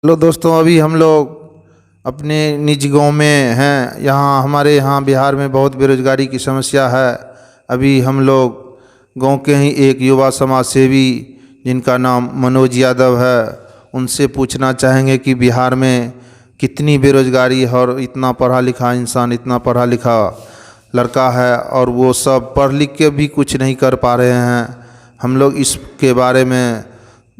Hello दोस्तों, अभी हम लोग अपने निज गांव में हैं। हमारे यहाँ बिहार में बहुत बेरोजगारी की समस्या है। अभी हम लोग गांव के ही एक युवा समाज सेवी जिनका नाम मनोज यादव है, उनसे पूछना चाहेंगे कि बिहार में कितनी बेरोजगारी है और इतना पढ़ा लिखा इंसान, इतना पढ़ा लिखा लड़का है और वो सब पढ़ लिख के भी कुछ नहीं कर पा रहे हैं। हम लोग इसके बारे में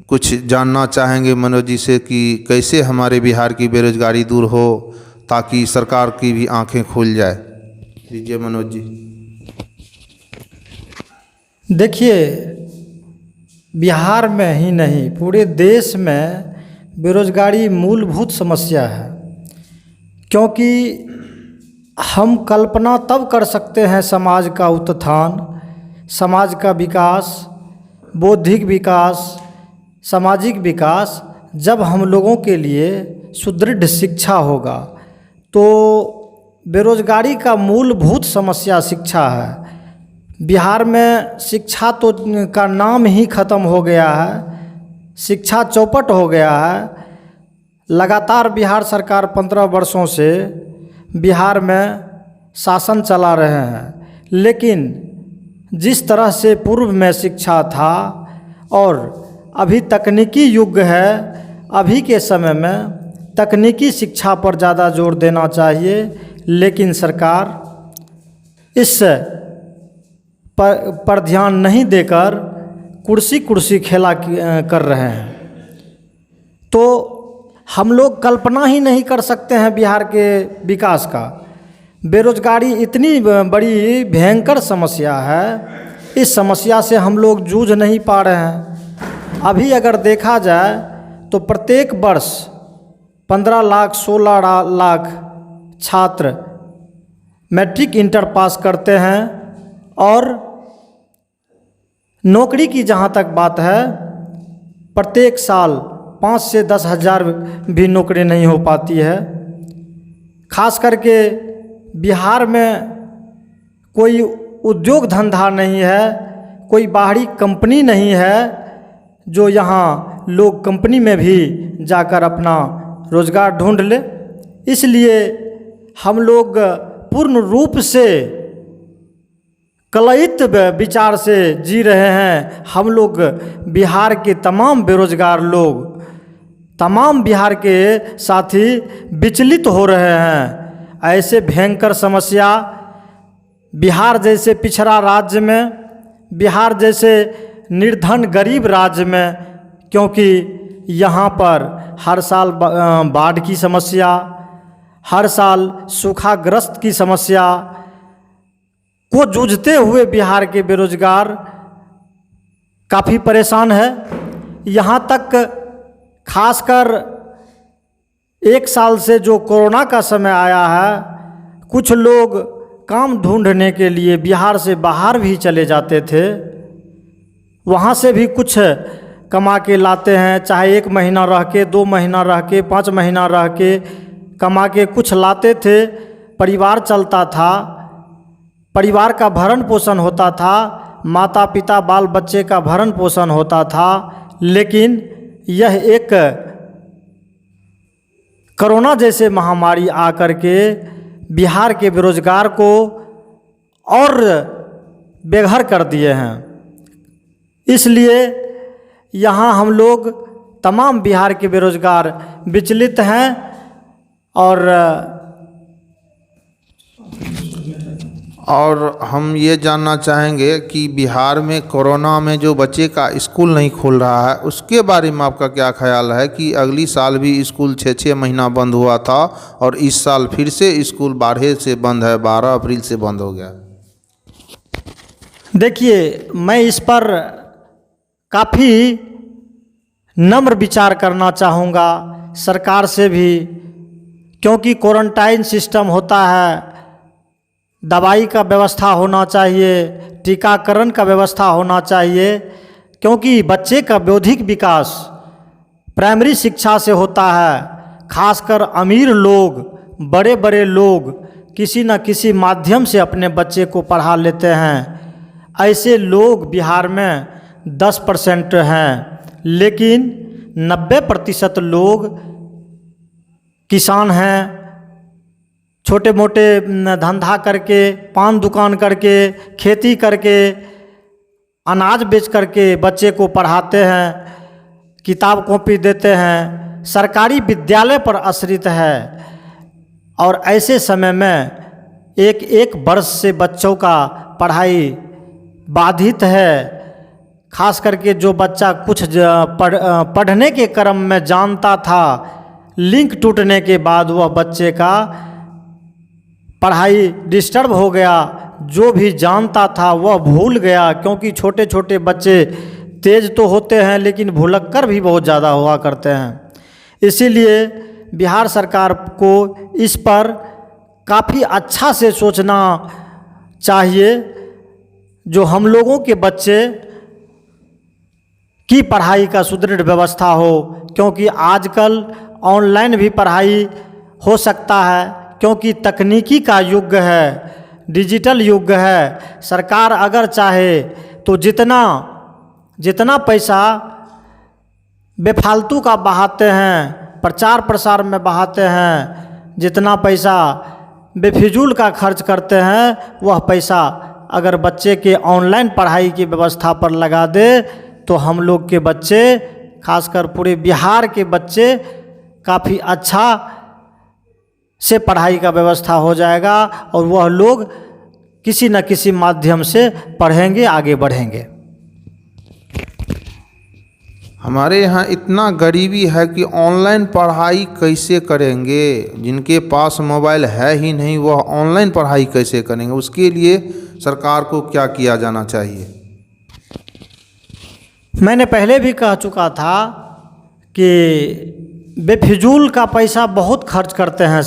कुछ जानना चाहेंगे मनोज जी से कि कैसे हमारे बिहार की बेरोजगारी दूर हो ताकि सरकार की भी आंखें खुल जाए। लीजिए मनोज जी। देखिए, बिहार में ही नहीं पूरे देश में बेरोजगारी मूलभूत समस्या है। क्योंकि हम कल्पना तब कर सकते हैं समाज का उत्थान, समाज का विकास, बौद्धिक विकास, सामाजिक विकास, जब हम लोगों के लिए सुदृढ़ शिक्षा होगा। तो बेरोजगारी का मूलभूत समस्या शिक्षा है। बिहार में शिक्षा तो का नाम ही ख़त्म हो गया है, शिक्षा चौपट हो गया है। लगातार बिहार सरकार 15 वर्षों से बिहार में शासन चला रहे हैं, लेकिन जिस तरह से पूर्व में शिक्षा था और अभी तकनीकी युग है, अभी के समय में तकनीकी शिक्षा पर ज़्यादा जोर देना चाहिए, लेकिन सरकार इस पर ध्यान नहीं देकर कुर्सी खेला कर रहे हैं। तो हम लोग कल्पना ही नहीं कर सकते हैं बिहार के विकास का। बेरोजगारी इतनी बड़ी भयंकर समस्या है, इस समस्या से हम लोग जूझ नहीं पा रहे हैं। अभी अगर देखा जाए तो प्रत्येक वर्ष 15 लाख 16 लाख छात्र मैट्रिक इंटर पास करते हैं और नौकरी की जहाँ तक बात है, प्रत्येक साल 5 से 10 हज़ार भी नौकरी नहीं हो पाती है। खास करके बिहार में कोई उद्योग धंधा नहीं है, कोई बाहरी कंपनी नहीं है जो यहाँ लोग कंपनी में भी जाकर अपना रोज़गार ढूंढ ले। इसलिए हम लोग पूर्ण रूप से कलयुक्त विचार से जी रहे हैं। हम लोग बिहार के तमाम बेरोजगार लोग, तमाम बिहार के साथी विचलित हो रहे हैं। ऐसे भयंकर समस्या बिहार जैसे पिछड़ा राज्य में, बिहार जैसे निर्धन गरीब राज्य में, क्योंकि यहाँ पर हर साल बाढ़ की समस्या, हर साल सूखाग्रस्त की समस्या को जूझते हुए बिहार के बेरोजगार काफ़ी परेशान है। यहाँ तक खासकर 1 साल से जो कोरोना का समय आया है, कुछ लोग काम ढूंढने के लिए बिहार से बाहर भी चले जाते थे, वहाँ से भी कुछ कमा के लाते हैं। चाहे 1 महीना रह के, 2 महीना रह के, 5 महीना रह के कमा के कुछ लाते थे, परिवार चलता था, परिवार का भरण पोषण होता था, माता पिता बाल बच्चे का भरण पोषण होता था। लेकिन यह एक कोरोना जैसे महामारी आकर के बिहार के बेरोजगार को और बेघर कर दिए हैं। इसलिए यहाँ हम लोग तमाम बिहार के बेरोजगार विचलित हैं और हम ये जानना चाहेंगे कि बिहार में कोरोना में जो बच्चे का स्कूल नहीं खुल रहा है, उसके बारे में आपका क्या ख्याल है कि अगली साल भी स्कूल 6 महीना बंद हुआ था और इस साल फिर से स्कूल 12 से बंद है, 12 अप्रैल से बंद हो गया। देखिए, मैं इस पर काफ़ी नम्र विचार करना चाहूँगा सरकार से भी, क्योंकि क्वारंटाइन सिस्टम होता है, दवाई का व्यवस्था होना चाहिए, टीकाकरण का व्यवस्था होना चाहिए। क्योंकि बच्चे का बौद्धिक विकास प्राइमरी शिक्षा से होता है। खासकर अमीर लोग, बड़े बड़े लोग किसी न किसी माध्यम से अपने बच्चे को पढ़ा लेते हैं। ऐसे लोग बिहार में 10% हैं, लेकिन 90% लोग किसान हैं, छोटे मोटे धंधा करके, पान दुकान करके, खेती करके, अनाज बेच करके बच्चे को पढ़ाते हैं, किताब कॉपी देते हैं, सरकारी विद्यालय पर आश्रित है। और ऐसे समय में एक एक वर्ष से बच्चों का पढ़ाई बाधित है। खास करके जो बच्चा कुछ पढ़ने के क्रम में जानता था, लिंक टूटने के बाद वह बच्चे का पढ़ाई डिस्टर्ब हो गया। जो भी जानता था वह भूल गया, क्योंकि छोटे छोटे बच्चे तेज तो होते हैं लेकिन भुलक्कर भी बहुत ज़्यादा हुआ करते हैं। इसीलिए बिहार सरकार को इस पर काफ़ी अच्छा से सोचना चाहिए, जो हम लोगों के बच्चे की पढ़ाई का सुदृढ़ व्यवस्था हो। क्योंकि आजकल ऑनलाइन भी पढ़ाई हो सकता है, क्योंकि तकनीकी का युग है, डिजिटल युग है। सरकार अगर चाहे तो जितना पैसा बेफालतू का बहाते हैं, प्रचार प्रसार में बहाते हैं, जितना पैसा बेफिजूल का खर्च करते हैं, वह पैसा अगर बच्चे के ऑनलाइन पढ़ाई की व्यवस्था पर लगा दे तो हम लोग के बच्चे, खासकर पूरे बिहार के बच्चे, काफ़ी अच्छा से पढ़ाई का व्यवस्था हो जाएगा और वह लोग किसी न किसी माध्यम से पढ़ेंगे, आगे बढ़ेंगे। हमारे यहाँ इतना गरीबी है कि ऑनलाइन पढ़ाई कैसे करेंगे। जिनके पास मोबाइल है ही नहीं वह ऑनलाइन पढ़ाई कैसे करेंगे। उसके लिए सरकार को क्या किया जाना चाहिए। मैंने पहले भी कह चुका था कि बेफिजूल का पैसा बहुत खर्च करते हैं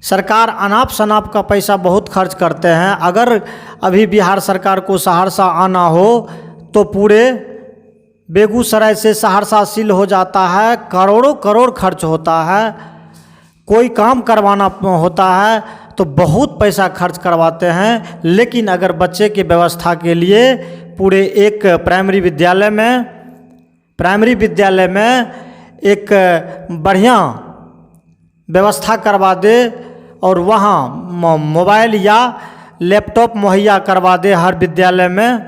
सरकार अनाप शनाप का पैसा बहुत खर्च करते हैं। अगर अभी बिहार सरकार को सहरसा आना हो तो पूरे बेगूसराय से सहरसा सील हो जाता है, करोड़ों करोड़ खर्च होता है। कोई काम करवाना होता है तो बहुत पैसा खर्च करवाते हैं। लेकिन अगर बच्चे की व्यवस्था के लिए पूरे एक प्राइमरी विद्यालय में एक बढ़िया व्यवस्था करवा दे और वहाँ मोबाइल या लैपटॉप मुहैया करवा दे हर विद्यालय में,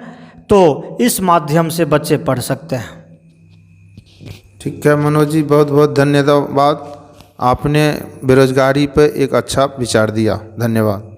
तो इस माध्यम से बच्चे पढ़ सकते हैं। ठीक है मनोज जी, बहुत बहुत धन्यवाद। आपने बेरोजगारी पर एक अच्छा विचार दिया। धन्यवाद।